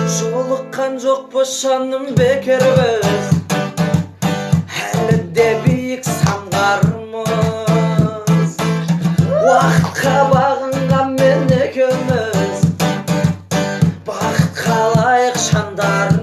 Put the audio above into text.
Жолыққан жоқпыз жаным бекербіз, әлі де биік самғармыз. Уақытқа бағынған мен екеуміз, бақыт қалайық жандар.